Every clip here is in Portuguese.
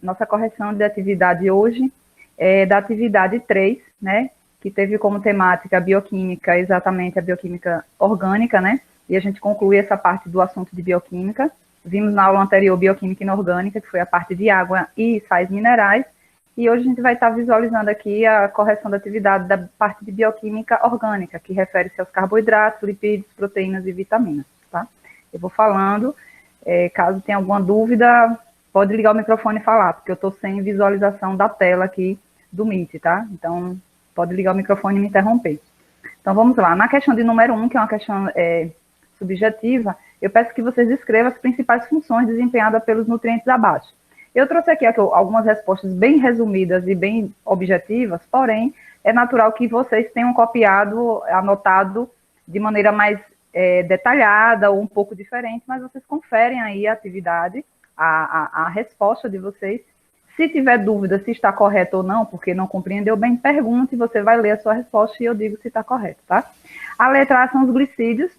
nossa correção de atividade hoje é da atividade 3, né, que teve como temática bioquímica, exatamente a bioquímica orgânica, né, e a gente conclui essa parte do assunto de bioquímica. Vimos na aula anterior bioquímica inorgânica, que foi a parte de água e sais minerais, e hoje a gente vai estar visualizando aqui a correção da atividade da parte de bioquímica orgânica, que refere-se aos carboidratos, lipídios, proteínas e vitaminas, tá? Eu vou falando, caso tenha alguma dúvida, pode ligar o microfone e falar, porque eu estou sem visualização da tela aqui do Meet, tá? Então, pode ligar o microfone e me interromper. Então, vamos lá. Na questão de número 1, que é uma questão subjetiva, eu peço que vocês escrevam as principais funções desempenhadas pelos nutrientes abaixo. Eu trouxe aqui algumas respostas bem resumidas e bem objetivas, porém, é natural que vocês tenham copiado, anotado de maneira mais detalhada ou um pouco diferente, mas vocês conferem aí a atividade, a resposta de vocês. Se tiver dúvida se está correto ou não, porque não compreendeu bem, pergunte, você vai ler a sua resposta e eu digo se está correto, tá? A letra A são os glicídios,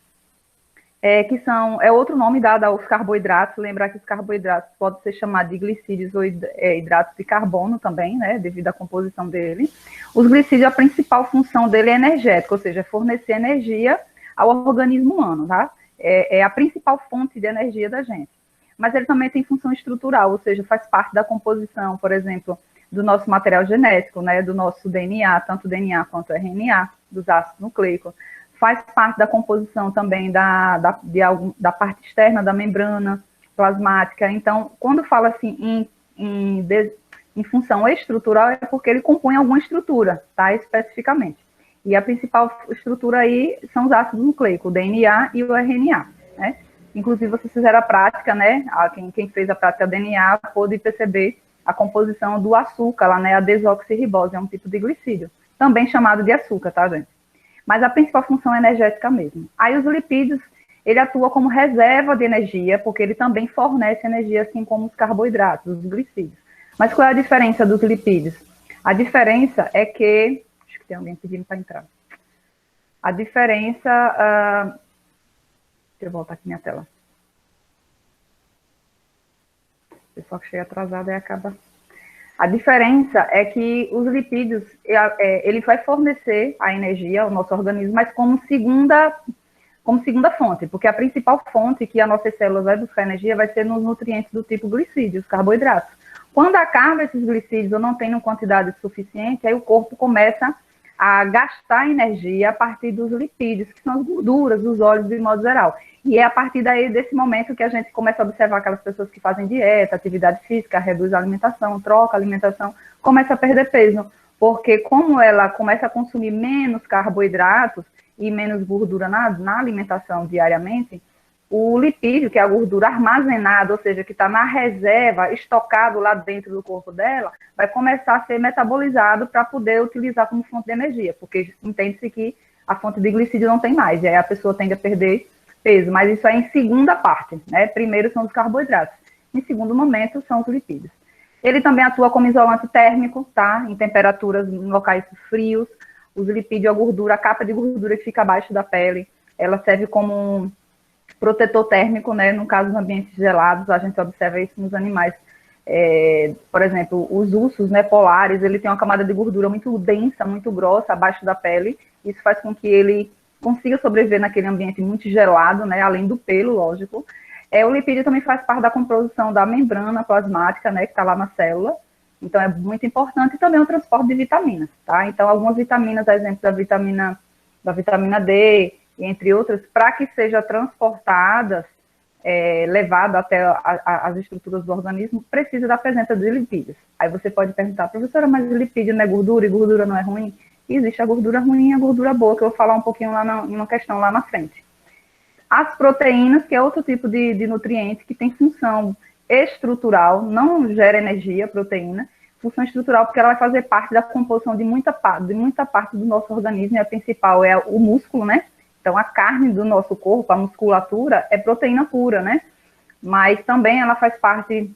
que é outro nome dado aos carboidratos. Lembrar que os carboidratos podem ser chamados de glicídios ou hidratos de carbono também, né, devido à composição dele. Os glicídios, a principal função dele é energética, ou seja, fornecer energia ao organismo humano, tá? É a principal fonte de energia da gente. Mas ele também tem função estrutural, ou seja, faz parte da composição, por exemplo, do nosso material genético, né, do nosso DNA, tanto DNA quanto RNA, dos ácidos nucleicos. Faz parte da composição também da parte externa da membrana plasmática. Então, quando fala assim em função estrutural, é porque ele compõe alguma estrutura, tá, especificamente. E a principal estrutura aí são os ácidos nucleicos, o DNA e o RNA, né? Inclusive, vocês fizeram a prática, né? Quem fez a prática DNA pôde perceber a composição do açúcar lá, né? A desoxirribose, é um tipo de glicídio, também chamado de açúcar, tá, gente? Mas a principal função é energética mesmo. Aí os lipídios, ele atua como reserva de energia, porque ele também fornece energia, assim como os carboidratos, os glicídios. Mas qual é a diferença dos lipídios? A diferença é que... Acho que tem alguém pedindo para entrar. A diferença... Deixa eu voltar aqui minha tela. O pessoal que chega atrasado aí acaba... A diferença é que os lipídios, ele vai fornecer a energia ao nosso organismo, mas como segunda fonte, porque a principal fonte que a nossa célula vai buscar energia vai ser nos nutrientes do tipo glicídios, carboidratos. Quando acaba esses glicídios ou não tem uma quantidade suficiente, aí o corpo começa a gastar energia a partir dos lipídios, que são as gorduras, os óleos de modo geral. E é a partir daí, desse momento, que a gente começa a observar aquelas pessoas que fazem dieta, atividade física, reduz a alimentação, troca a alimentação, começa a perder peso. Porque como ela começa a consumir menos carboidratos e menos gordura na alimentação diariamente, o lipídio, que é a gordura armazenada, ou seja, que está na reserva, estocado lá dentro do corpo dela, vai começar a ser metabolizado para poder utilizar como fonte de energia, porque entende-se que a fonte de glicídio não tem mais, e aí a pessoa tende a perder peso, mas isso é em segunda parte, né? Primeiro são os carboidratos, em segundo momento são os lipídios. Ele também atua como isolante térmico, tá? Em temperaturas em locais frios. Os lipídios, a gordura, a capa de gordura que fica abaixo da pele, ela serve como protetor térmico, né? No caso, nos ambientes gelados, a gente observa isso nos animais. Por exemplo, os ursos, né, polares, ele tem uma camada de gordura muito densa, muito grossa abaixo da pele. Isso faz com que ele consiga sobreviver naquele ambiente muito gelado, né? Além do pelo, lógico. O lipídio também faz parte da composição da membrana plasmática, né, que está lá na célula. Então, é muito importante. E também o transporte de vitaminas, tá? Então, algumas vitaminas, a exemplo da vitamina D, entre outras, para que sejam transportadas, levado até as estruturas do organismo, precisa da presença de lipídios. Aí você pode perguntar, professora, mas lipídio não é gordura e gordura não é ruim? E existe a gordura ruim e a gordura boa, que eu vou falar um pouquinho lá em uma questão lá na frente. As proteínas, que é outro tipo de nutriente que tem função estrutural, não gera energia, proteína, função estrutural porque ela vai fazer parte da composição de muita parte do nosso organismo, e a principal é o músculo, né? Então, a carne do nosso corpo, a musculatura, é proteína pura, né? Mas também ela faz parte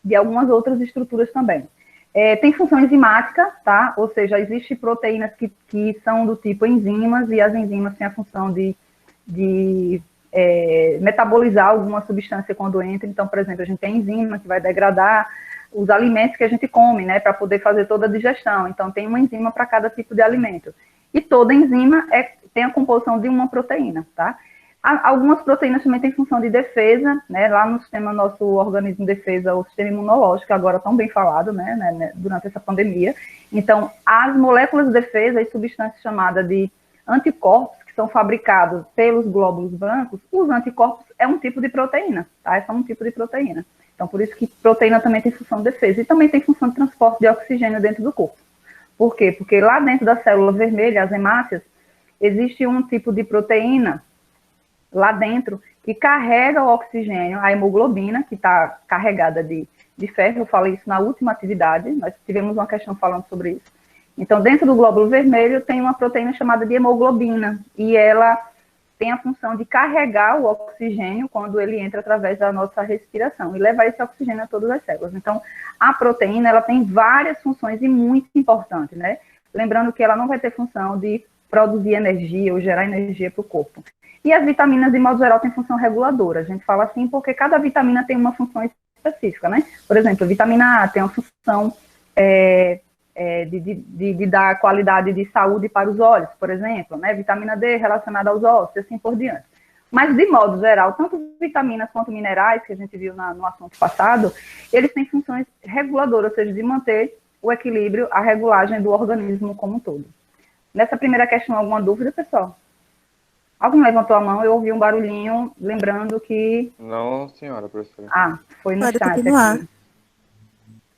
de algumas outras estruturas também. Tem função enzimática, tá? Ou seja, existem proteínas que são do tipo enzimas, e as enzimas têm a função de metabolizar alguma substância quando entra. Então, por exemplo, a gente tem enzima que vai degradar os alimentos que a gente come, né, para poder fazer toda a digestão. Então, tem uma enzima para cada tipo de alimento. E toda enzima tem a composição de uma proteína, tá? Algumas proteínas também têm função de defesa, né? Lá no sistema, nosso organismo de defesa, o sistema imunológico, agora tão bem falado, né, durante essa pandemia. Então, as moléculas de defesa e substâncias chamadas de anticorpos, que são fabricados pelos glóbulos brancos, os anticorpos é um tipo de proteína, tá? É só um tipo de proteína. Então, por isso que proteína também tem função de defesa e também tem função de transporte de oxigênio dentro do corpo. Por quê? Porque lá dentro da célula vermelha, as hemácias, existe um tipo de proteína lá dentro que carrega o oxigênio, a hemoglobina, que está carregada de ferro. Eu falei isso na última atividade, nós tivemos uma questão falando sobre isso. Então, dentro do glóbulo vermelho tem uma proteína chamada de hemoglobina, e ela tem a função de carregar o oxigênio quando ele entra através da nossa respiração e levar esse oxigênio a todas as células. Então, a proteína, ela tem várias funções e muito importante, né? Lembrando que ela não vai ter função de produzir energia ou gerar energia para o corpo. E as vitaminas, de modo geral, têm função reguladora. A gente fala assim porque cada vitamina tem uma função específica, né? Por exemplo, a vitamina A tem uma função de dar qualidade de saúde para os olhos, por exemplo, né? Vitamina D relacionada aos ossos e assim por diante. Mas, de modo geral, tanto vitaminas quanto minerais, que a gente viu no assunto passado, eles têm funções reguladoras, ou seja, de manter o equilíbrio, a regulagem do organismo como um todo. Nessa primeira questão, alguma dúvida, pessoal? Alguém levantou a mão, eu ouvi um barulhinho, lembrando que... Não, senhora, professora. Ah, foi no Pode chat continuar. aqui.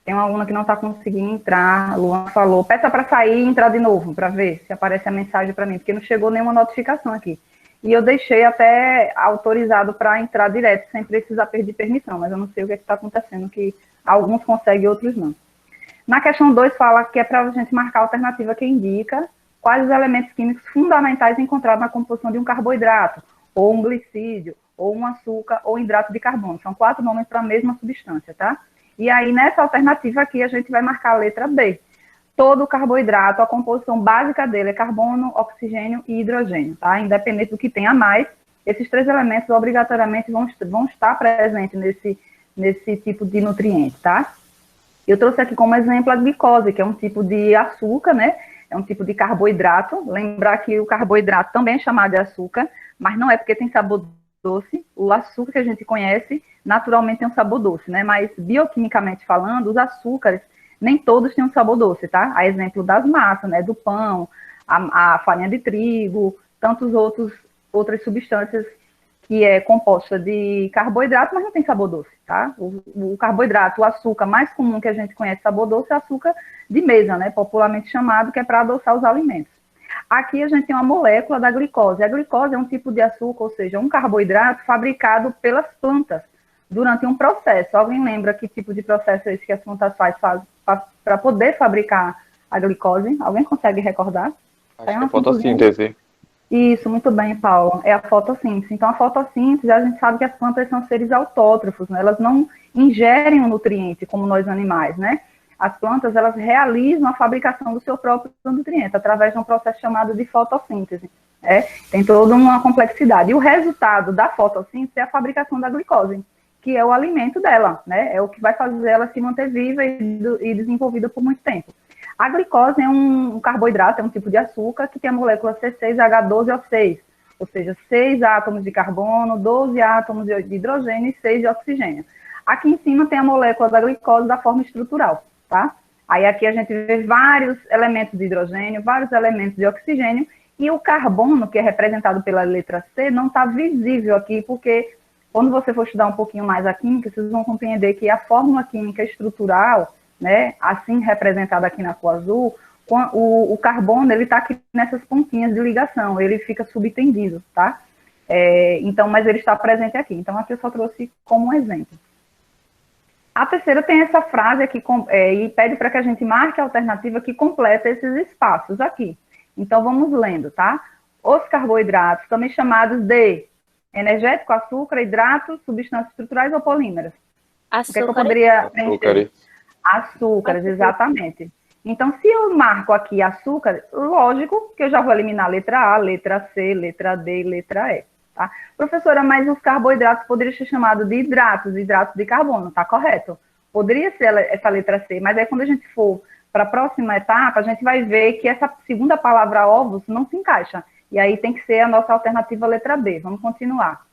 Tem uma aluna que não está conseguindo entrar, a Luana falou, peça para sair e entrar de novo, para ver se aparece a mensagem para mim, porque não chegou nenhuma notificação aqui. E eu deixei até autorizado para entrar direto, sem precisar pedir permissão, mas eu não sei o que está acontecendo, que alguns conseguem e outros não. Na questão 2 fala que é para a gente marcar a alternativa que indica quais os elementos químicos fundamentais encontrados na composição de um carboidrato, ou um glicídio, ou um açúcar, ou hidrato de carbono. São 4 nomes para a mesma substância, tá? E aí, nessa alternativa aqui, a gente vai marcar a letra B. Todo carboidrato, a composição básica dele é carbono, oxigênio e hidrogênio, tá? Independente do que tenha mais, esses 3 elementos obrigatoriamente vão estar presentes nesse tipo de nutriente, tá? Eu trouxe aqui como exemplo a glicose, que é um tipo de açúcar, né? É um tipo de carboidrato. Lembrar que o carboidrato também é chamado de açúcar, mas não é porque tem sabor doce. O açúcar que a gente conhece, naturalmente tem um sabor doce, né? Mas, bioquimicamente falando, os açúcares, nem todos têm um sabor doce, tá? A exemplo das massas, né? Do pão, a farinha de trigo, tantos outras substâncias que é composta de carboidrato, mas não tem sabor doce, tá? O carboidrato, o açúcar mais comum que a gente conhece sabor doce é açúcar de mesa, né? Popularmente chamado, que é para adoçar os alimentos. Aqui a gente tem uma molécula da glicose. A glicose é um tipo de açúcar, ou seja, um carboidrato fabricado pelas plantas durante um processo. Alguém lembra que tipo de processo é esse que as plantas fazem para poder fabricar a glicose? Alguém consegue recordar? Acho que é fotossíntese. Isso, muito bem, Paulo. É a fotossíntese. Então, a fotossíntese, a gente sabe que as plantas são seres autótrofos, né? Elas não ingerem o nutriente como nós animais, né? As plantas, elas realizam a fabricação do seu próprio nutriente através de um processo chamado de fotossíntese. Tem toda uma complexidade. E o resultado da fotossíntese é a fabricação da glicose, que é o alimento dela, né? É o que vai fazer ela se manter viva e desenvolvida por muito tempo. A glicose é um carboidrato, é um tipo de açúcar que tem a molécula C6H12O6, ou seja, 6 átomos de carbono, 12 átomos de hidrogênio e 6 de oxigênio. Aqui em cima tem a molécula da glicose da forma estrutural, tá? Aí aqui a gente vê vários elementos de hidrogênio, vários elementos de oxigênio, e o carbono, que é representado pela letra C, não está visível aqui, porque quando você for estudar um pouquinho mais a química, vocês vão compreender que a fórmula química estrutural, né, assim representada aqui na cor azul, o carbono, ele está aqui nessas pontinhas de ligação, ele fica subtendido, tá? Então, mas ele está presente aqui. Então, aqui eu só trouxe como um exemplo. A terceira tem essa frase aqui, e pede para que a gente marque a alternativa que completa esses espaços aqui. Então, vamos lendo, tá? Os carboidratos, também chamados de energético, açúcar, hidratos, substâncias estruturais ou polímeros? O que é que eu poderia preencher? Açúcares, exatamente. Então, se eu marco aqui açúcar, lógico que eu já vou eliminar a letra A, letra C, letra D, letra E, tá? Professora, mas os carboidratos poderiam ser chamados de hidratos de carbono, tá correto? Poderia ser essa letra C, mas aí quando a gente for para a próxima etapa, a gente vai ver que essa segunda palavra ovos não se encaixa. E aí tem que ser a nossa alternativa letra B. Vamos continuar.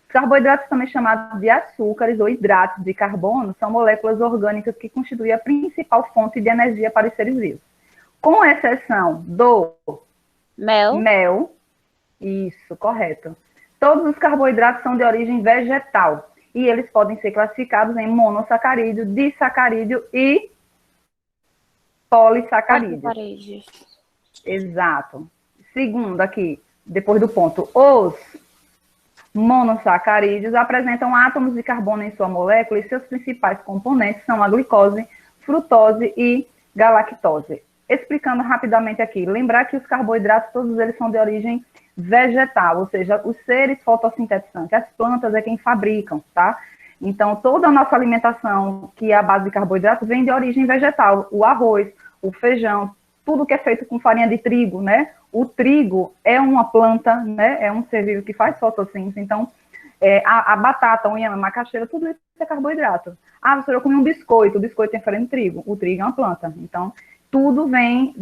Os carboidratos, também chamados de açúcares ou hidratos de carbono, são moléculas orgânicas que constituem a principal fonte de energia para os seres vivos. Com exceção do mel. Isso, correto. Todos os carboidratos são de origem vegetal e eles podem ser classificados em monossacarídeo, disacarídeo e polissacarídeo. Exato. Segundo aqui, depois do ponto, os monossacarídeos apresentam átomos de carbono em sua molécula e seus principais componentes são a glicose, frutose e galactose. Explicando rapidamente aqui, lembrar que os carboidratos, todos eles são de origem vegetal, ou seja, os seres fotossintetizantes, as plantas é quem fabricam, tá? Então, toda a nossa alimentação, que é a base de carboidratos, vem de origem vegetal. O arroz, o feijão, tudo que é feito com farinha de trigo, né? O trigo é uma planta, né? É um ser vivo que faz fotossíntese. Então, a batata, a inhame, a macaxeira, tudo isso é carboidrato. Ah, você eu comi um biscoito, o biscoito tem farinha de trigo. O trigo é uma planta. Então, tudo vem,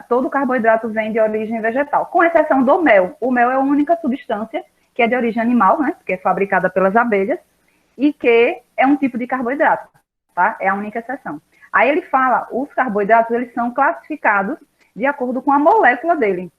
todo carboidrato vem de origem vegetal, com exceção do mel. O mel é a única substância que é de origem animal, né? Que é fabricada pelas abelhas e que é um tipo de carboidrato, tá? É a única exceção. Aí ele fala, os carboidratos, eles são classificados de acordo com a molécula dele,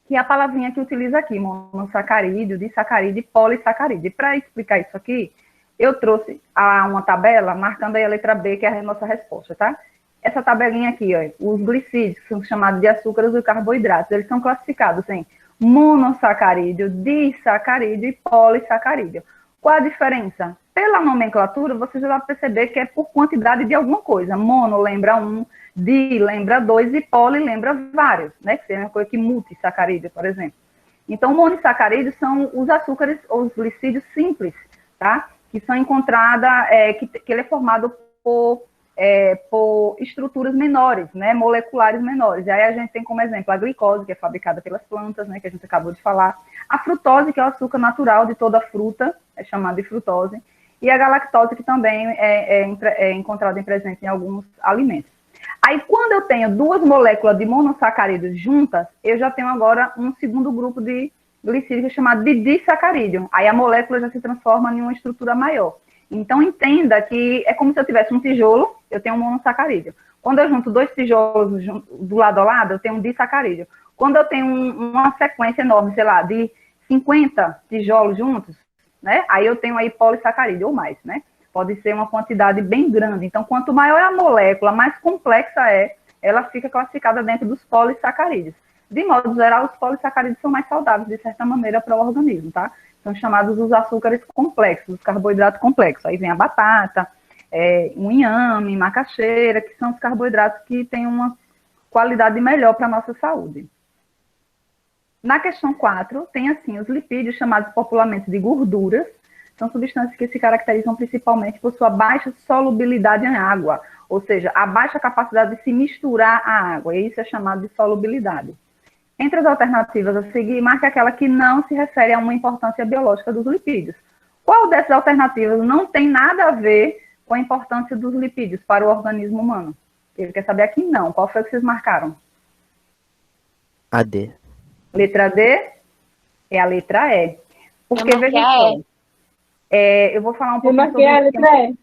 que é a palavrinha que utiliza aqui, monossacarídeo, disacarídeo e polissacarídeo. Para explicar isso aqui, eu trouxe uma tabela marcando aí a letra B, que é a nossa resposta, tá? Essa tabelinha aqui, ó, os glicídios, que são chamados de açúcares e carboidratos, eles são classificados em monossacarídeo, disacarídeo e polissacarídeo. Qual a diferença? Pela nomenclatura, você já vai perceber que é por quantidade de alguma coisa. Mono lembra um, di lembra dois e poli lembra vários, né? Que seria uma coisa que multissacarídeo, por exemplo. Então, monissacarídeos são os açúcares ou os glicídios simples, tá? Que são encontrados, que ele é formado por estruturas menores, né? Moleculares menores. E aí a gente tem como exemplo a glicose, que é fabricada pelas plantas, né? Que a gente acabou de falar. A frutose, que é o açúcar natural de toda fruta, é chamada de frutose. E a galactose, que também é encontrada presente em alguns alimentos. Aí, quando eu tenho duas moléculas de monossacarídeos juntas, eu já tenho agora um segundo grupo de glicídios chamado de disacarídeo. Aí a molécula já se transforma em uma estrutura maior. Então, entenda que é como se eu tivesse um tijolo, eu tenho um monossacarídeo. Quando eu junto dois tijolos do lado a lado, eu tenho um disacarídeo. Quando eu tenho uma sequência enorme, sei lá, de 50 tijolos juntos, né? Aí eu tenho aí polissacarídeo ou mais, né? Pode ser uma quantidade bem grande. Então, quanto maior é a molécula, mais complexa ela fica classificada dentro dos polissacarídeos. De modo geral, os polissacarídeos são mais saudáveis, de certa maneira, para o organismo, tá? São chamados os açúcares complexos, os carboidratos complexos. Aí vem a batata, o inhame, macaxeira, que são os carboidratos que têm uma qualidade melhor para a nossa saúde. Na questão 4, tem assim, os lipídios, chamados popularmente de gorduras, são substâncias que se caracterizam principalmente por sua baixa solubilidade em água, ou seja, a baixa capacidade de se misturar à água, e isso é chamado de solubilidade. Entre as alternativas a seguir, marque aquela que não se refere a uma importância biológica dos lipídios. Qual dessas alternativas não tem nada a ver com a importância dos lipídios para o organismo humano? Ele quer saber aqui não. Qual foi que vocês marcaram? A D. Letra D é a letra E. Porque, veja só, eu vou falar um pouquinho sobre... Eu marquei a letra E.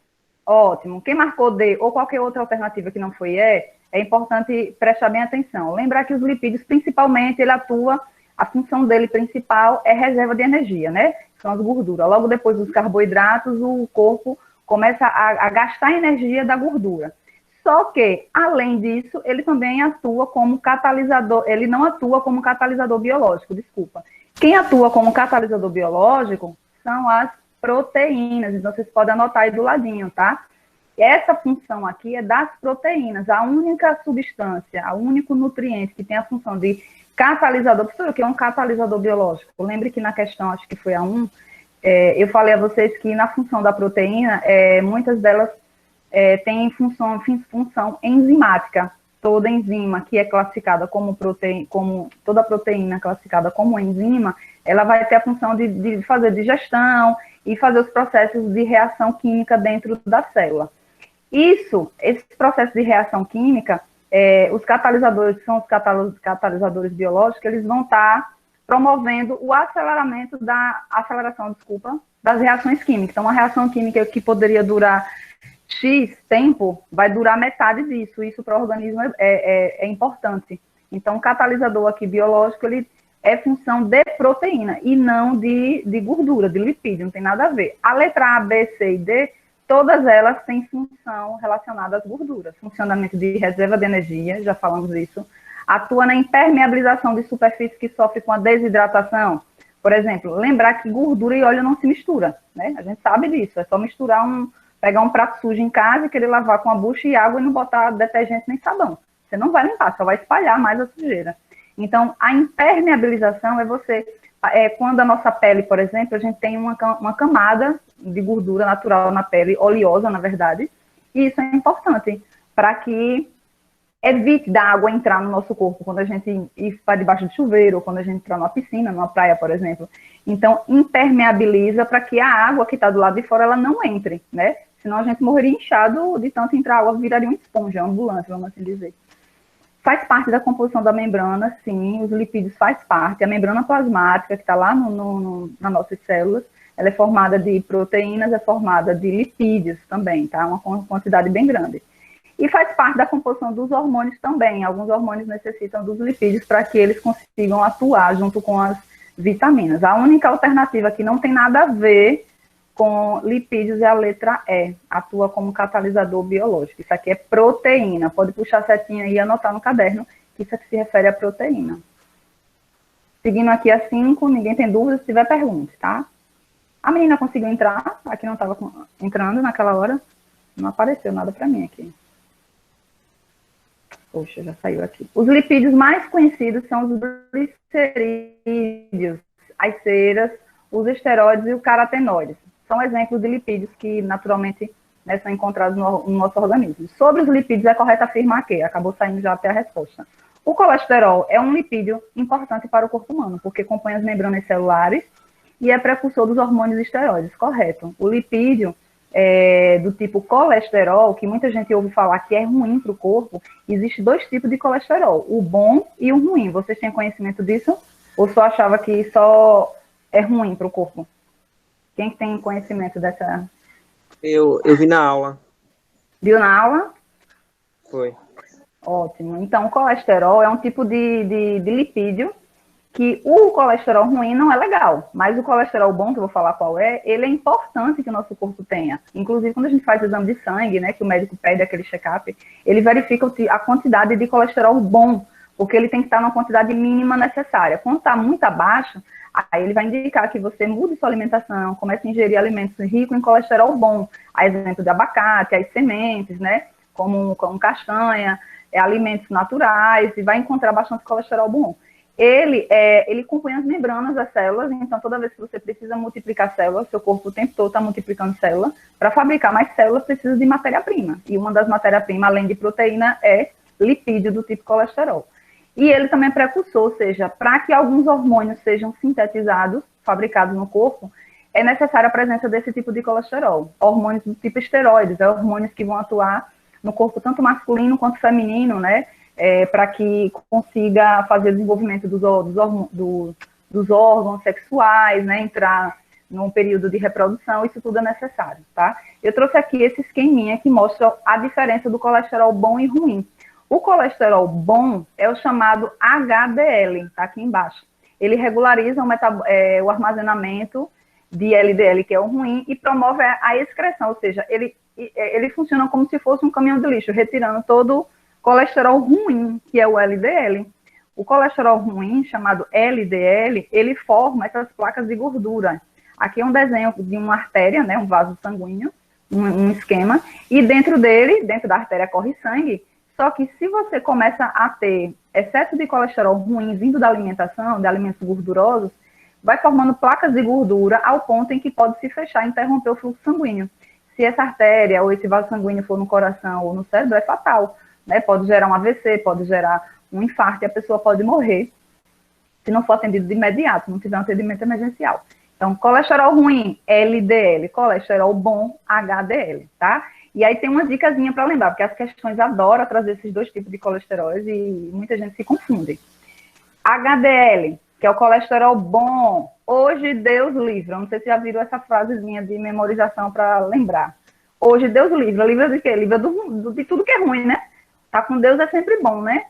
Ótimo. Quem marcou D ou qualquer outra alternativa que não foi E, é importante prestar bem atenção. Lembrar que os lipídios, principalmente, a função dele principal é reserva de energia, né? São as gorduras. Logo depois dos carboidratos, o corpo começa a gastar energia da gordura. Só que, além disso, ele também atua como catalisador, ele não atua como catalisador biológico, desculpa. Quem atua como catalisador biológico são as proteínas, então vocês podem anotar aí do ladinho, tá? Essa função aqui é das proteínas, a única substância, o único nutriente que tem a função de catalisador. Professor, o que é um catalisador biológico? Lembre que na questão, acho que foi a 1, eu falei a vocês que na função da proteína, muitas delas têm função enzimática. toda enzima que é classificada como proteína, como toda proteína classificada como enzima, ela vai ter a função de fazer digestão e fazer os processos de reação química dentro da célula. Esses processos de reação química, os catalisadores, que são os catalisadores biológicos, eles vão estar promovendo o aceleramento das reações químicas. Então, uma reação química que poderia durar X tempo, vai durar metade disso. Isso para o organismo é importante. Então, o catalisador aqui biológico, ele é função de proteína e não de gordura, de lipídio, não tem nada a ver. A letra A, B, C e D, todas elas têm função relacionada às gorduras. Funcionamento de reserva de energia, já falamos disso. Atua na impermeabilização de superfícies que sofrem com a desidratação. Por exemplo, lembrar que gordura e óleo não se mistura, né? A gente sabe disso, é só misturar pegar um prato sujo em casa e querer lavar com a bucha e água e não botar detergente nem sabão. Você não vai limpar, só vai espalhar mais a sujeira. Então, a impermeabilização quando a nossa pele, por exemplo, a gente tem uma camada de gordura natural na pele, oleosa, na verdade, e isso é importante para que evite da água entrar no nosso corpo quando a gente ir para debaixo de chuveiro, ou quando a gente entrar numa piscina, numa praia, por exemplo. Então, impermeabiliza para que a água que está do lado de fora, ela não entre, né? Senão a gente morreria inchado de tanto entrar água, viraria uma esponja, uma ambulância, vamos assim dizer. Faz parte da composição da membrana, sim, os lipídios faz parte. A membrana plasmática, que está lá nas nossas células, ela é formada de proteínas, é formada de lipídios também, tá? Uma quantidade bem grande. E faz parte da composição dos hormônios também. Alguns hormônios necessitam dos lipídios para que eles consigam atuar junto com as vitaminas. A única alternativa que não tem nada a ver com lipídios é a letra E. Atua como catalisador biológico. Isso aqui é proteína. Pode puxar a setinha aí e anotar no caderno que isso aqui se refere à proteína. Seguindo aqui a 5, ninguém tem dúvida, se tiver pergunta, tá? A menina conseguiu entrar, aqui não estava entrando naquela hora. Não apareceu nada para mim aqui. Poxa, já saiu aqui. Os lipídios mais conhecidos são os glicerídeos, as ceras, os esteroides e os carotenoides. São exemplos de lipídios que, naturalmente, né, são encontrados no nosso organismo. Sobre os lipídios, é correto afirmar que, acabou saindo já até a resposta. O colesterol é um lipídio importante para o corpo humano, porque compõe as membranas celulares e é precursor dos hormônios esteroides, correto. O lipídio do tipo colesterol, que muita gente ouve falar que é ruim para o corpo, existe 2 tipos de colesterol, o bom e o ruim. Vocês têm conhecimento disso? Ou só achava que só é ruim para o corpo? Quem tem conhecimento dessa? Eu vi na aula. Viu na aula? Foi. Ótimo. Então, o colesterol é um tipo de lipídio que o colesterol ruim não é legal, mas o colesterol bom, que eu vou falar qual é, ele é importante que o nosso corpo tenha. Inclusive, quando a gente faz exame de sangue, né, que o médico pede aquele check-up, ele verifica a quantidade de colesterol bom, porque ele tem que estar numa quantidade mínima necessária. Quando está muito abaixo, aí ele vai indicar que você mude sua alimentação, comece a ingerir alimentos ricos em colesterol bom, a exemplo de abacate, as sementes, né, como castanha, alimentos naturais, e vai encontrar bastante colesterol bom. Ele compõe as membranas das células, então toda vez que você precisa multiplicar células, seu corpo o tempo todo está multiplicando célula, para fabricar mais células precisa de matéria-prima, e uma das matérias-primas, além de proteína, é lipídio do tipo colesterol. E ele também é precursor, ou seja, para que alguns hormônios sejam sintetizados, fabricados no corpo, é necessária a presença desse tipo de colesterol. Hormônios do tipo esteroides, hormônios que vão atuar no corpo tanto masculino quanto feminino, né? Para que consiga fazer o desenvolvimento dos órgãos sexuais, né? Entrar num período de reprodução, isso tudo é necessário, tá? Eu trouxe aqui esse esqueminha que mostra a diferença do colesterol bom e ruim. O colesterol bom é o chamado HDL, tá aqui embaixo. Ele regulariza o armazenamento de LDL, que é o ruim, e promove a excreção, ou seja, ele funciona como se fosse um caminhão de lixo, retirando todo o colesterol ruim, que é o LDL. O colesterol ruim, chamado LDL, ele forma essas placas de gordura. Aqui é um desenho de uma artéria, né, um vaso sanguíneo, um esquema, e dentro da artéria corre sangue. Só que se você começa a ter excesso de colesterol ruim vindo da alimentação, de alimentos gordurosos, vai formando placas de gordura ao ponto em que pode se fechar e interromper o fluxo sanguíneo. Se essa artéria ou esse vaso sanguíneo for no coração ou no cérebro, é fatal, né? Pode gerar um AVC, pode gerar um infarto e a pessoa pode morrer se não for atendido de imediato, não tiver um atendimento emergencial. Então, colesterol ruim, LDL, colesterol bom, HDL, tá? E aí tem uma dicasinha para lembrar, porque as questões adoram trazer esses dois tipos de colesteróis e muita gente se confunde. HDL, que é o colesterol bom, hoje Deus livra. Não sei se já viram essa frasezinha de memorização para lembrar. Hoje Deus livra. Livra de quê? Livra de tudo que é ruim, né? Tá com Deus é sempre bom, né?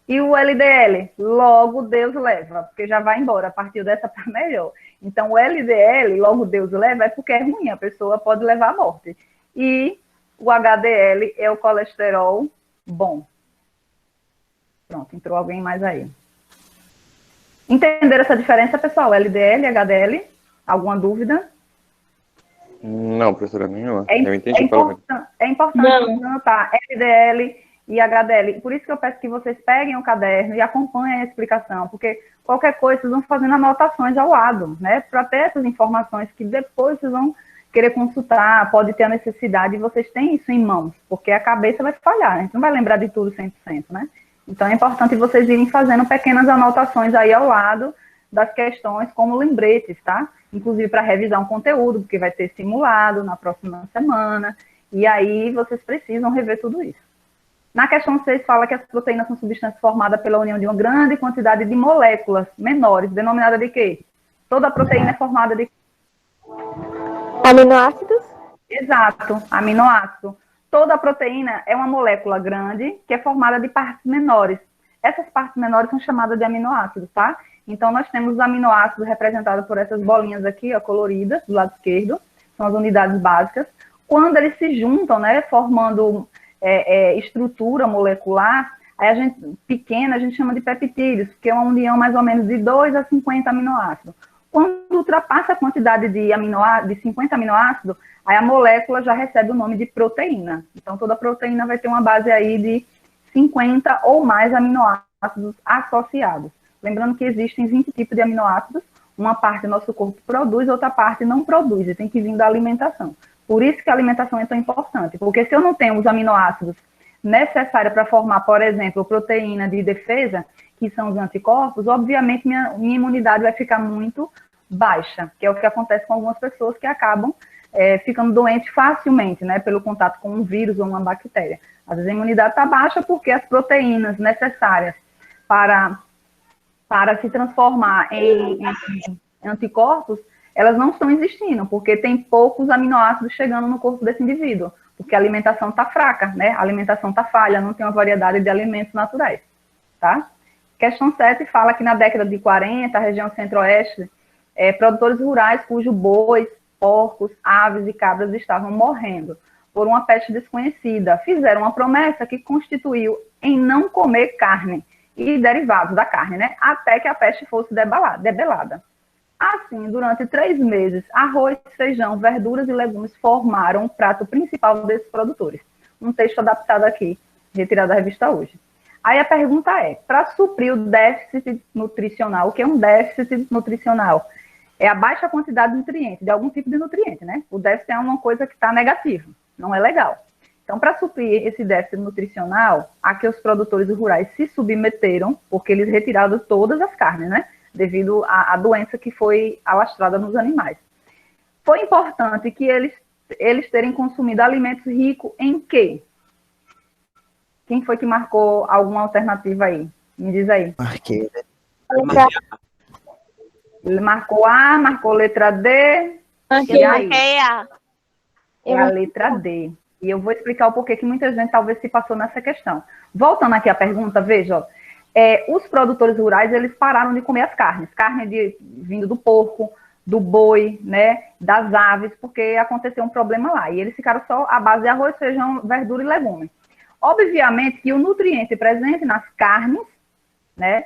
E o LDL, logo Deus leva, porque já vai embora, a partir dessa para melhor. Então, o LDL, logo Deus leva, é porque é ruim, a pessoa pode levar à morte. E o HDL é o colesterol bom. Pronto, entrou alguém mais aí. Entenderam essa diferença, pessoal? LDL, HDL? Alguma dúvida? Não, professora, nenhuma. Eu entendi é importante anotar LDL e HDL. Por isso que eu peço que vocês peguem o caderno e acompanhem a explicação, porque qualquer coisa vocês vão fazendo anotações ao lado, né? Para ter essas informações que depois vocês vão querer consultar, pode ter a necessidade, e vocês têm isso em mãos, porque a cabeça vai falhar, a gente não vai lembrar de tudo 100%, né? Então é importante vocês irem fazendo pequenas anotações aí ao lado das questões, como lembretes, tá? Inclusive para revisar um conteúdo, porque vai ter simulado na próxima semana, e aí vocês precisam rever tudo isso. Na questão 6 fala que as proteínas são substâncias formadas pela união de uma grande quantidade de moléculas menores, denominada de quê? Toda proteína é formada de... Aminoácidos? Exato, aminoácido. Toda proteína é uma molécula grande que é formada de partes menores. Essas partes menores são chamadas de aminoácidos, tá? Então, nós temos os aminoácidos representados por essas bolinhas aqui, ó, coloridas, do lado esquerdo, são as unidades básicas. Quando eles se juntam, né, formando estrutura molecular, aí a gente chama de peptídeos, que é uma união mais ou menos de 2 a 50 aminoácidos. Quando ultrapassa a quantidade de 50 aminoácidos, aí a molécula já recebe o nome de proteína. Então, toda proteína vai ter uma base aí de 50 ou mais aminoácidos associados. Lembrando que existem 20 tipos de aminoácidos, uma parte do nosso corpo produz, outra parte não produz, e tem que vir da alimentação. Por isso que a alimentação é tão importante, porque se eu não tenho os aminoácidos necessários para formar, por exemplo, proteína de defesa, que são os anticorpos, obviamente minha imunidade vai ficar muito baixa, que é o que acontece com algumas pessoas que acabam ficando doentes facilmente, né, pelo contato com um vírus ou uma bactéria. Às vezes a imunidade está baixa porque as proteínas necessárias para se transformar em anticorpos, elas não estão existindo, porque tem poucos aminoácidos chegando no corpo desse indivíduo, porque a alimentação está fraca, né? A alimentação está falha, não tem uma variedade de alimentos naturais, tá? Questão 7 fala que na década de 40, a região centro-oeste, produtores rurais cujos bois, porcos, aves e cabras estavam morrendo por uma peste desconhecida, fizeram uma promessa que constituiu em não comer carne e derivados da carne, né? Até que a peste fosse debelada. Assim, durante 3 meses, arroz, feijão, verduras e legumes formaram o prato principal desses produtores. Um texto adaptado aqui, retirado da revista Hoje. Aí a pergunta é, para suprir o déficit nutricional, o que é um déficit nutricional? É a baixa quantidade de nutrientes, de algum tipo de nutriente, né? O déficit é uma coisa que está negativa, não é legal. Então, para suprir esse déficit nutricional, a que os produtores rurais se submeteram, porque eles retiraram todas as carnes, né? Devido à doença que foi alastrada nos animais. Foi importante que eles terem consumido alimentos ricos em quê? Quem foi que marcou alguma alternativa aí? Me diz aí. Marquei, né? Ele marcou A, marcou letra D. Marquei A. É a letra D. E eu vou explicar o porquê que muita gente talvez se passou nessa questão. Voltando aqui à pergunta, veja, ó. Os produtores rurais, eles pararam de comer as carnes. Carne vindo do porco, do boi, né, das aves, porque aconteceu um problema lá. E eles ficaram só à base de arroz, feijão, verdura e legumes. Obviamente que o nutriente presente nas carnes, né,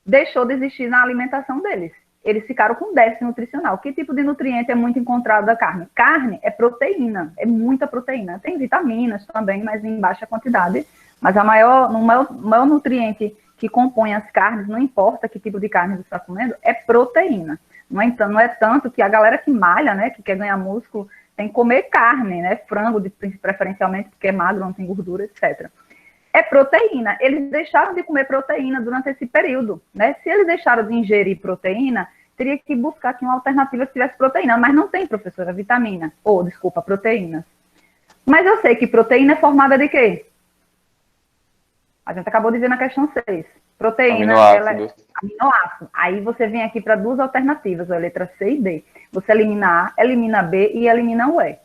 deixou de existir na alimentação deles. Eles ficaram com déficit nutricional. Que tipo de nutriente é muito encontrado da carne? Carne é proteína, é muita proteína. Tem vitaminas também, mas em baixa quantidade. Mas o maior nutriente que compõe as carnes, não importa que tipo de carne você está comendo, é proteína. Não é tanto que a galera que malha, né, que quer ganhar músculo, tem que comer carne, né, frango preferencialmente, porque é magro, não tem gordura, etc. é proteína. Eles deixaram de comer proteína durante esse período, né? Se eles deixaram de ingerir proteína, teria que buscar aqui uma alternativa que tivesse proteína, mas não tem, professora, vitamina, desculpa, proteínas. Mas eu sei que proteína é formada de quê? A gente acabou de ver na questão 6. Proteína, aminoácido. Aí você vem aqui para duas alternativas, a letra C e D. Você elimina A, elimina B e elimina o E.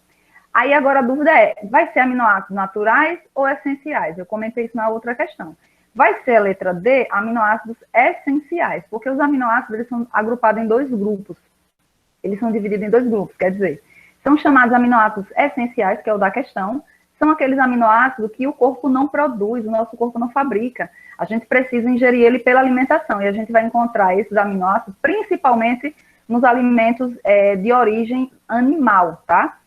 Aí agora a dúvida é, vai ser aminoácidos naturais ou essenciais? Eu comentei isso na outra questão. Vai ser a letra D, aminoácidos essenciais, porque os aminoácidos eles são agrupados em dois grupos. Eles são divididos em dois grupos, quer dizer, são chamados aminoácidos essenciais, que é o da questão, são aqueles aminoácidos que o corpo não produz, o nosso corpo não fabrica. A gente precisa ingerir ele pela alimentação, e a gente vai encontrar esses aminoácidos principalmente nos alimentos de origem animal, tá?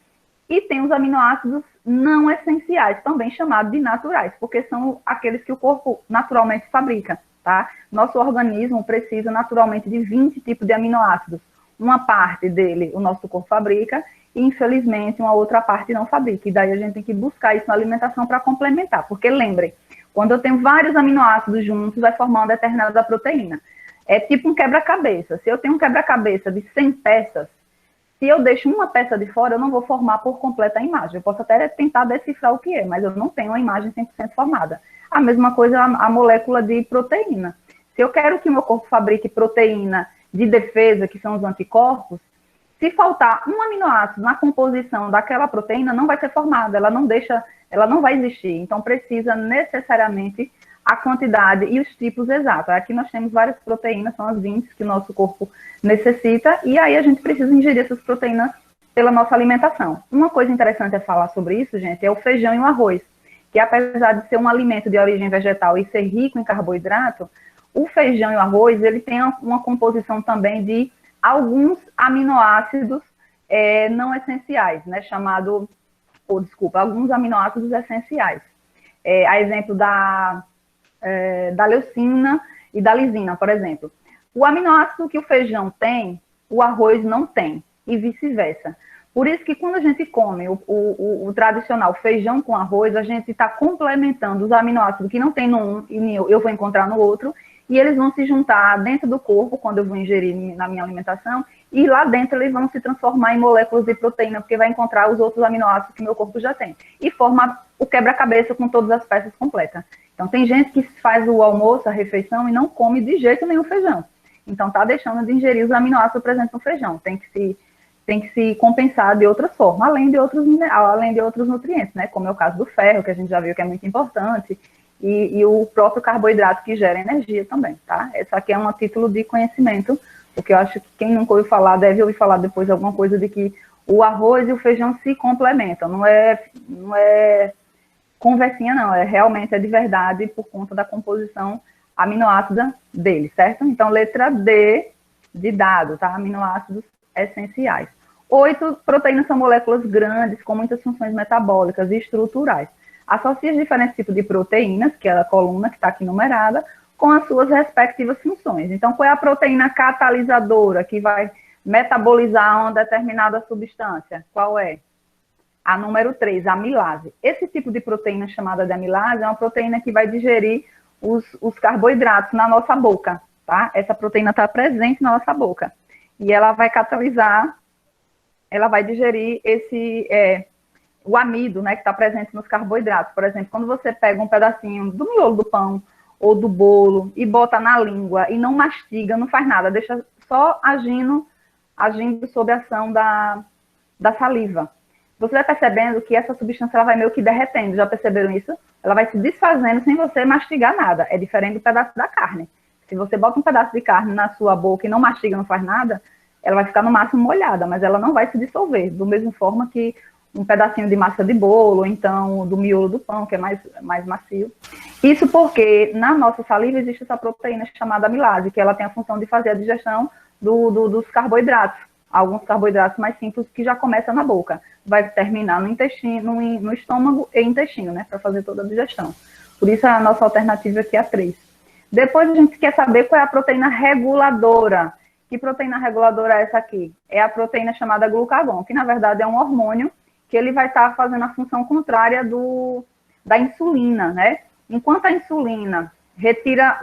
E tem os aminoácidos não essenciais, também chamados de naturais, porque são aqueles que o corpo naturalmente fabrica, tá? Nosso organismo precisa naturalmente de 20 tipos de aminoácidos. Uma parte dele o nosso corpo fabrica, e infelizmente uma outra parte não fabrica. E daí a gente tem que buscar isso na alimentação para complementar. Porque lembrem, quando eu tenho vários aminoácidos juntos, vai formar uma determinada proteína. É tipo um quebra-cabeça. Se eu tenho um quebra-cabeça de 100 peças, se eu deixo uma peça de fora, eu não vou formar por completa a imagem. Eu posso até tentar decifrar o que é, mas eu não tenho a imagem 100% formada. A mesma coisa a molécula de proteína. Se eu quero que o meu corpo fabrique proteína de defesa, que são os anticorpos, se faltar um aminoácido na composição daquela proteína, não vai ser formada, ela não vai existir. Então, precisa necessariamente a quantidade e os tipos exatos. Aqui nós temos várias proteínas, são as 20 que o nosso corpo necessita, e aí a gente precisa ingerir essas proteínas pela nossa alimentação. Uma coisa interessante a falar sobre isso, gente, é o feijão e o arroz, que apesar de ser um alimento de origem vegetal e ser rico em carboidrato, o feijão e o arroz, ele tem uma composição também de alguns aminoácidos não essenciais, né, alguns aminoácidos essenciais. A exemplo da leucina e da lisina, por exemplo. O aminoácido que o feijão tem, o arroz não tem, e vice-versa. Por isso que quando a gente come o tradicional feijão com arroz, a gente está complementando os aminoácidos que não tem no um e eu vou encontrar no outro, e eles vão se juntar dentro do corpo, quando eu vou ingerir na minha alimentação, e lá dentro eles vão se transformar em moléculas de proteína, porque vai encontrar os outros aminoácidos que meu corpo já tem. E forma o quebra-cabeça com todas as peças completas. Então, tem gente que faz o almoço, a refeição, e não come de jeito nenhum feijão. Então, está deixando de ingerir os aminoácidos presentes no feijão. Tem que se compensar de outras formas, além de outros minerais, além de outros nutrientes, né? Como é o caso do ferro, que a gente já viu que é muito importante, e o próprio carboidrato que gera energia também, tá? Essa aqui é um título de conhecimento, porque eu acho que quem nunca ouviu falar deve ouvir falar depois alguma coisa de que o arroz e o feijão se complementam. Não é conversinha, não. Realmente de verdade por conta da composição aminoácida dele, certo? Então, letra D de dado, tá? Aminoácidos essenciais. 8, proteínas são moléculas grandes com muitas funções metabólicas e estruturais. Associa diferentes tipos de proteínas, que é a coluna que está aqui numerada, com as suas respectivas funções. Então, qual é a proteína catalisadora que vai metabolizar uma determinada substância? Qual é? A número 3, a amilase. Esse tipo de proteína chamada de amilase é uma proteína que vai digerir os carboidratos na nossa boca, tá? Essa proteína está presente na nossa boca. E ela vai catalisar, ela vai digerir o amido, né, que está presente nos carboidratos. Por exemplo, quando você pega um pedacinho do miolo do pão ou do bolo e bota na língua e não mastiga, não faz nada, deixa só agindo sob a ação da saliva. Você vai percebendo que essa substância ela vai meio que derretendo, já perceberam isso? Ela vai se desfazendo sem você mastigar nada. É diferente do pedaço da carne. Se você bota um pedaço de carne na sua boca e não mastiga, não faz nada, ela vai ficar no máximo molhada, mas ela não vai se dissolver, do mesmo forma que um pedacinho de massa de bolo, ou então do miolo do pão, que é mais macio. Isso porque na nossa saliva existe essa proteína chamada amilase, que ela tem a função de fazer a digestão dos carboidratos. Alguns carboidratos mais simples que já começam na boca. Vai terminar no intestino, no estômago e intestino, né? Para fazer toda a digestão. Por isso a nossa alternativa aqui é a 3. Depois a gente quer saber qual é a proteína reguladora. Que proteína reguladora é essa aqui? É a proteína chamada glucagon, que na verdade é um hormônio que ele vai estar fazendo a função contrária da insulina, né? Enquanto a insulina retira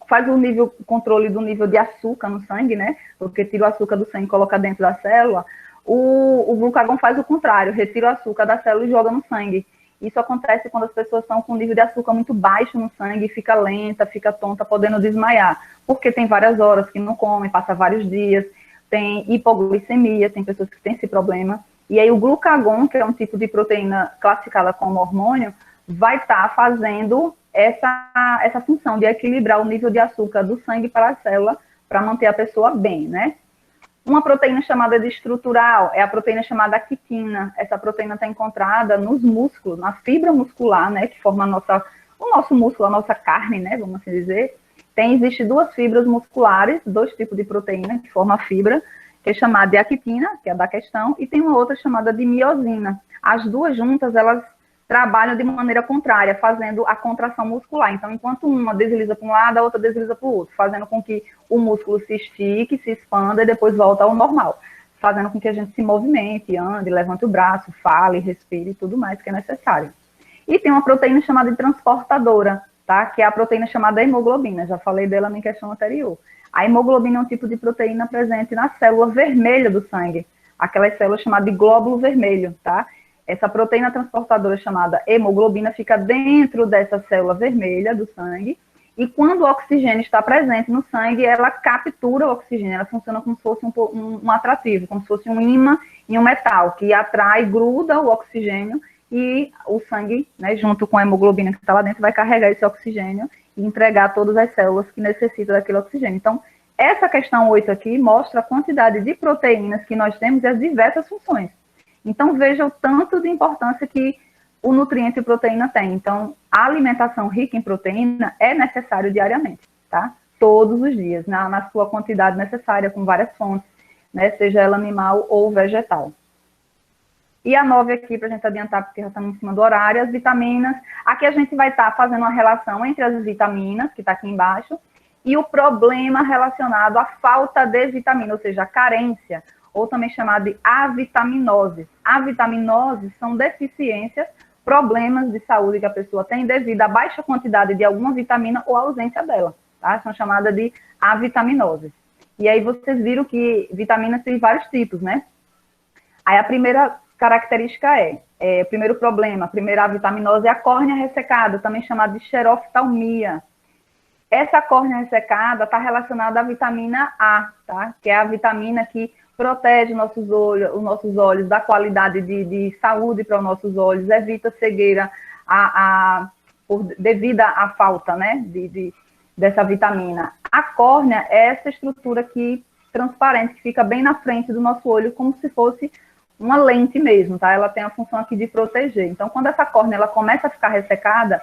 faz o controle do nível de açúcar no sangue, né? Porque tira o açúcar do sangue e coloca dentro da célula. O glucagon faz o contrário, retira o açúcar da célula e joga no sangue. Isso acontece quando as pessoas estão com um nível de açúcar muito baixo no sangue, fica lenta, fica tonta, podendo desmaiar. Porque tem várias horas que não come, passa vários dias, tem hipoglicemia, tem pessoas que têm esse problema. E aí o glucagon, que é um tipo de proteína classificada como hormônio, vai estar fazendo essa função de equilibrar o nível de açúcar do sangue para a célula, para manter a pessoa bem, né? Uma proteína chamada de estrutural é a proteína chamada quitina. Essa proteína está encontrada nos músculos, na fibra muscular, né, que forma o nosso músculo, a nossa carne, né, vamos assim dizer. Existem duas fibras musculares, dois tipos de proteína que formam a fibra, que é chamada de actina, que é da questão, e tem uma outra chamada de miosina. As duas juntas, elas trabalham de maneira contrária, fazendo a contração muscular. Então, enquanto uma desliza para um lado, a outra desliza para o outro, fazendo com que o músculo se estique, se expanda e depois volta ao normal, fazendo com que a gente se movimente, ande, levante o braço, fale, respire e tudo mais que é necessário. E tem uma proteína chamada de transportadora, tá? Que é a proteína chamada hemoglobina, já falei dela na questão anterior. A hemoglobina é um tipo de proteína presente na célula vermelha do sangue, aquelas células chamadas de glóbulo vermelho, tá? Essa proteína transportadora chamada hemoglobina fica dentro dessa célula vermelha do sangue e quando o oxigênio está presente no sangue, ela captura o oxigênio, ela funciona como se fosse um atrativo, como se fosse um ímã em um metal, que atrai, gruda o oxigênio e o sangue, né, junto com a hemoglobina que está lá dentro, vai carregar esse oxigênio e entregar a todas as células que necessitam daquele oxigênio. Então, essa questão 8 aqui mostra a quantidade de proteínas que nós temos e as diversas funções. Então, veja o tanto de importância que o nutriente proteína tem. Então, a alimentação rica em proteína é necessário diariamente, tá? Todos os dias, na sua quantidade necessária, com várias fontes, né? Seja ela animal ou vegetal. E a 9 aqui, para a gente adiantar, porque já estamos em cima do horário, as vitaminas. Aqui a gente vai estar fazendo uma relação entre as vitaminas, que está aqui embaixo, e o problema relacionado à falta de vitamina, ou seja, a carência, ou também chamado de avitaminoses. Avitaminoses são deficiências, problemas de saúde que a pessoa tem devido à baixa quantidade de alguma vitamina ou ausência dela, tá? São chamadas de avitaminoses. E aí vocês viram que vitaminas têm vários tipos, né? Aí a primeira característica o primeiro problema, a primeira avitaminose é a córnea ressecada, também chamada de xeroftalmia. Essa córnea ressecada está relacionada à vitamina A, tá? Que é a vitamina que protege os nossos olhos da qualidade de saúde para os nossos olhos, evita cegueira devido à falta, né, dessa vitamina. A córnea é essa estrutura aqui transparente, que fica bem na frente do nosso olho, como se fosse uma lente mesmo, tá? Ela tem a função aqui de proteger. Então, quando essa córnea ela começa a ficar ressecada,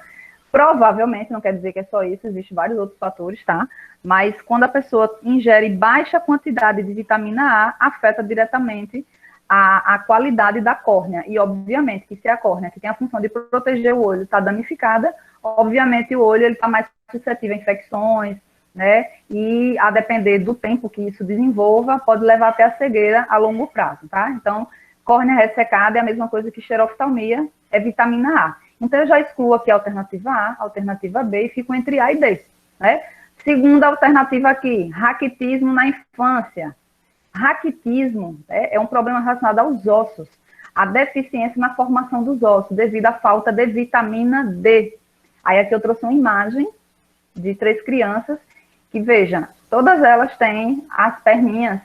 provavelmente, não quer dizer que é só isso, existem vários outros fatores, tá? Mas quando a pessoa ingere baixa quantidade de vitamina A, afeta diretamente a qualidade da córnea. E, obviamente, que se a córnea, que tem a função de proteger o olho, está danificada, obviamente o olho está mais suscetível a infecções, né? E, a depender do tempo que isso desenvolva, pode levar até a cegueira a longo prazo, tá? Então, córnea ressecada é a mesma coisa que xeroftalmia, é vitamina A. Então, eu já excluo aqui a alternativa A, a alternativa B e fico entre A e D, né? Segunda alternativa aqui, raquitismo na infância. Raquitismo é um problema relacionado aos ossos, a deficiência na formação dos ossos, devido à falta de vitamina D. Aí aqui eu trouxe uma imagem de 3 crianças, que veja, todas elas têm as perninhas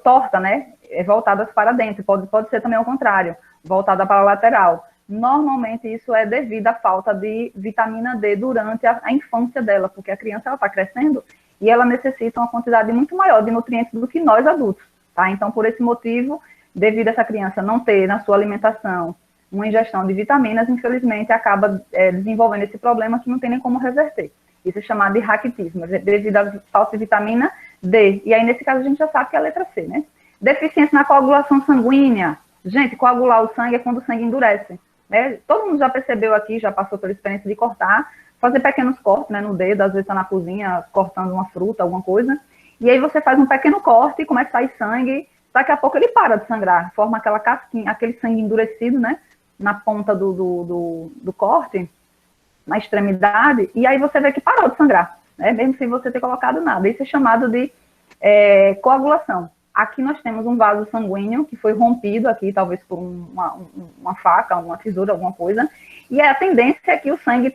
tortas, né? Voltadas para dentro, pode ser também ao contrário, voltada para a lateral. Normalmente isso é devido à falta de vitamina D durante a infância dela, porque a criança está crescendo e ela necessita uma quantidade muito maior de nutrientes do que nós adultos, tá? Então, por esse motivo, devido a essa criança não ter na sua alimentação uma ingestão de vitaminas, infelizmente acaba desenvolvendo esse problema que não tem nem como reverter. Isso é chamado de raquitismo, devido à falta de vitamina D. E aí, nesse caso, a gente já sabe que é a letra C, né? Deficiência na coagulação sanguínea. Gente, coagular o sangue é quando o sangue endurece. Né? Todo mundo já percebeu aqui, já passou pela experiência de cortar, fazer pequenos cortes, né, no dedo, às vezes está na cozinha cortando uma fruta, alguma coisa, e aí você faz um pequeno corte, começa a sair sangue, daqui a pouco ele para de sangrar, forma aquela casquinha, aquele sangue endurecido, né, na ponta do corte, na extremidade, e aí você vê que parou de sangrar, né? Mesmo sem você ter colocado nada. Isso é chamado de coagulação. Aqui nós temos um vaso sanguíneo que foi rompido aqui, talvez por uma faca, uma tesoura, alguma coisa, e a tendência é que o sangue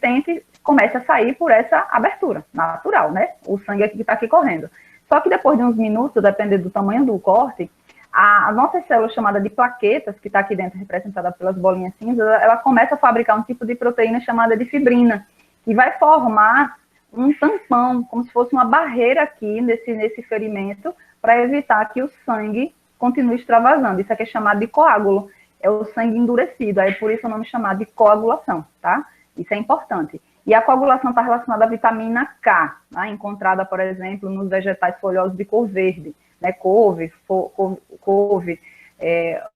comece a sair por essa abertura natural, né? O sangue aqui que está aqui correndo. Só que depois de uns minutos, dependendo do tamanho do corte, a nossa célula chamada de plaquetas, que está aqui dentro representada pelas bolinhas cinzas, ela começa a fabricar um tipo de proteína chamada de fibrina, que vai formar um tampão, como se fosse uma barreira aqui nesse ferimento, para evitar que o sangue continue extravasando. Isso aqui é chamado de coágulo, é o sangue endurecido, aí por isso o nome é chamado de coagulação, tá? Isso é importante. E a coagulação está relacionada à vitamina K, tá? Encontrada, por exemplo, nos vegetais folhosos de cor verde, né? Couve,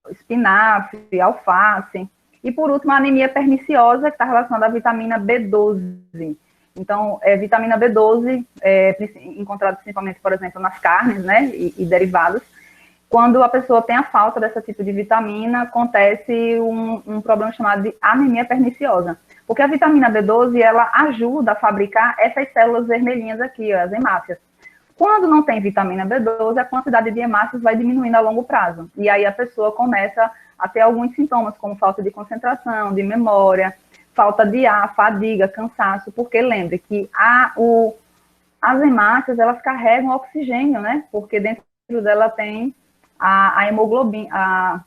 espinafre, alface. E, por último, a anemia perniciosa, que está relacionada à vitamina B12. Então, vitamina B12 encontrada principalmente, por exemplo, nas carnes, né? E derivados. Quando a pessoa tem a falta desse tipo de vitamina, acontece um problema chamado de anemia perniciosa. Porque a vitamina B12, ela ajuda a fabricar essas células vermelhinhas aqui, ó, as hemácias. Quando não tem vitamina B12, a quantidade de hemácias vai diminuindo a longo prazo. E aí a pessoa começa a ter alguns sintomas, como falta de concentração, de memória, falta de ar, fadiga, cansaço. Porque lembre que as hemácias, elas carregam oxigênio, né? Porque dentro dela tem a hemoglobina,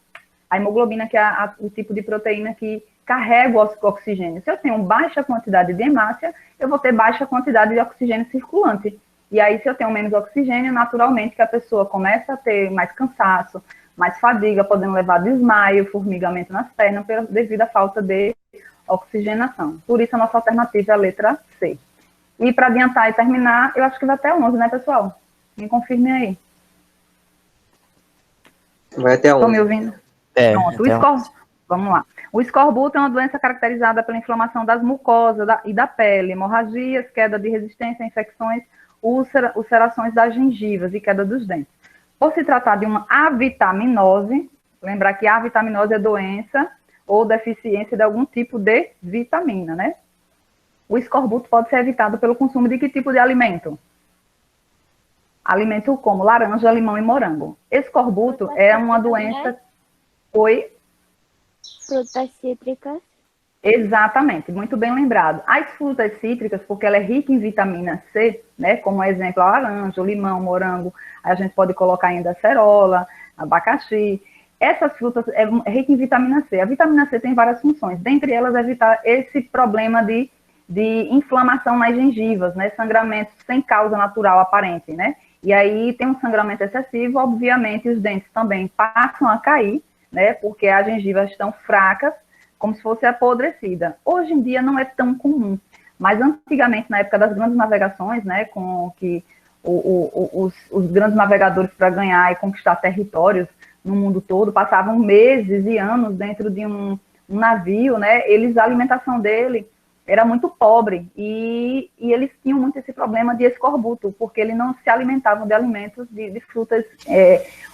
que é o tipo de proteína que carrega o oxigênio. Se eu tenho baixa quantidade de hemácia, eu vou ter baixa quantidade de oxigênio circulante. E aí, se eu tenho menos oxigênio, naturalmente que a pessoa começa a ter mais cansaço, mais fadiga, podendo levar desmaio, formigamento nas pernas, devido à falta de oxigenação. Por isso, a nossa alternativa é a letra C. E para adiantar e terminar, eu acho que vai até 11, né, pessoal? Me confirmem aí. Vai até 11. Estão me ouvindo? Pronto, vamos lá. O escorbuto é uma doença caracterizada pela inflamação das mucosas e da pele, hemorragias, queda de resistência a infecções, ulcerações das gengivas e queda dos dentes. Por se tratar de uma avitaminose, lembrar que a avitaminose é doença ou deficiência de algum tipo de vitamina, né? O escorbuto pode ser evitado pelo consumo de que tipo de alimento? Alimento como laranja, limão e morango. Escorbuto é uma doença... Oi? Frutas cítricas. Exatamente, muito bem lembrado. As frutas cítricas, porque ela é rica em vitamina C, né, como exemplo a laranja, o limão, o morango, a gente pode colocar ainda acerola, abacaxi. Essas frutas é rica em vitamina C. A vitamina C tem várias funções, dentre elas evitar esse problema de inflamação nas gengivas, né, sangramento sem causa natural aparente, né. E aí tem um sangramento excessivo, obviamente os dentes também passam a cair, né, porque as gengivas estão fracas, como se fosse apodrecida. Hoje em dia não é tão comum, mas antigamente, na época das grandes navegações, né, com que os grandes navegadores para ganhar e conquistar territórios no mundo todo, passavam meses e anos dentro de um navio, né, a alimentação dele era muito pobre, e eles tinham muito esse problema de escorbuto, porque eles não se alimentavam de alimentos, de frutas,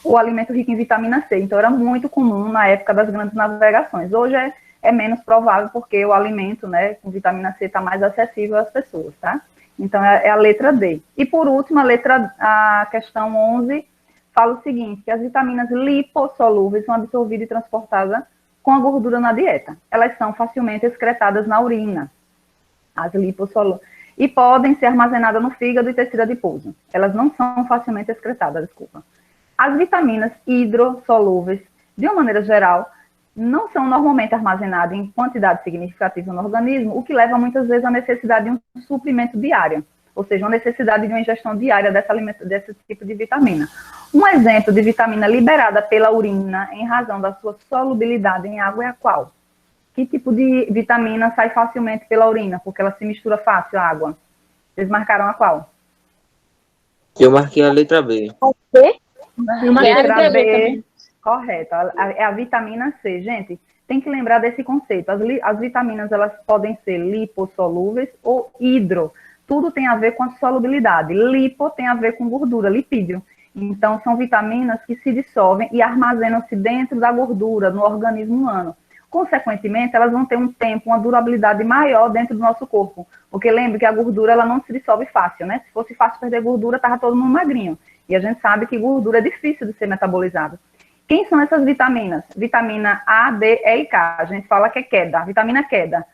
ou alimento rico em vitamina C. Então, era muito comum na época das grandes navegações. Hoje é menos provável, porque o alimento, né, com vitamina C está mais acessível às pessoas, tá? Então, é a letra D. E, por último, a questão 11 fala o seguinte, que as vitaminas lipossolúveis são absorvidas e transportadas com a gordura na dieta. Elas são facilmente excretadas na urina, as lipossolúveis, e podem ser armazenadas no fígado e tecido adiposo. Elas não são facilmente excretadas, desculpa. As vitaminas hidrossolúveis, de uma maneira geral, não são normalmente armazenadas em quantidade significativa no organismo, o que leva muitas vezes à necessidade de um suprimento diário, ou seja, uma necessidade de uma ingestão diária desse tipo de vitamina. Um exemplo de vitamina liberada pela urina em razão da sua solubilidade em água é a qual? Que tipo de vitamina sai facilmente pela urina, porque ela se mistura fácil à água? Vocês marcaram a qual? Eu marquei a letra B. Letra B, correto. É a vitamina C. Gente, tem que lembrar desse conceito. As vitaminas, elas podem ser lipossolúveis ou hidro. Tudo tem a ver com a solubilidade. Lipo tem a ver com gordura, lipídio. Então, são vitaminas que se dissolvem e armazenam-se dentro da gordura, no organismo humano. Consequentemente, elas vão ter um tempo, uma durabilidade maior dentro do nosso corpo. Porque lembre que a gordura ela não se dissolve fácil, né? Se fosse fácil perder gordura, estava todo mundo magrinho. E a gente sabe que gordura é difícil de ser metabolizada. Quem são essas vitaminas? Vitamina A, D, E e K. A gente fala que é queda, vitamina queda.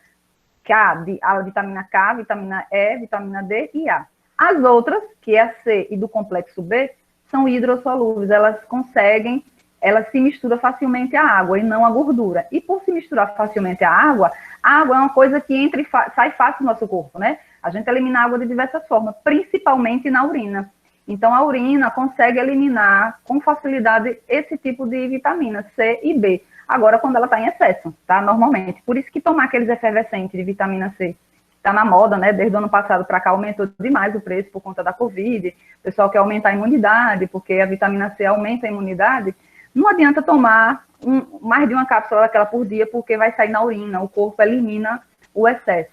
A vitamina K, vitamina E, vitamina D e A. As outras, que é a C e do complexo B, são hidrossolúveis. Elas se misturam facilmente à água e não à gordura. E por se misturar facilmente à água é uma coisa que entra e sai fácil do nosso corpo, né? A gente elimina água de diversas formas, principalmente na urina. Então, a urina consegue eliminar com facilidade esse tipo de vitamina, C e B. Agora, quando ela está em excesso, tá? Normalmente. Por isso que tomar aqueles efervescentes de vitamina C, está na moda, né? Desde o ano passado para cá aumentou demais o preço por conta da Covid. O pessoal quer aumentar a imunidade, porque a vitamina C aumenta a imunidade. Não adianta tomar mais de uma cápsula daquela por dia, porque vai sair na urina, o corpo elimina o excesso.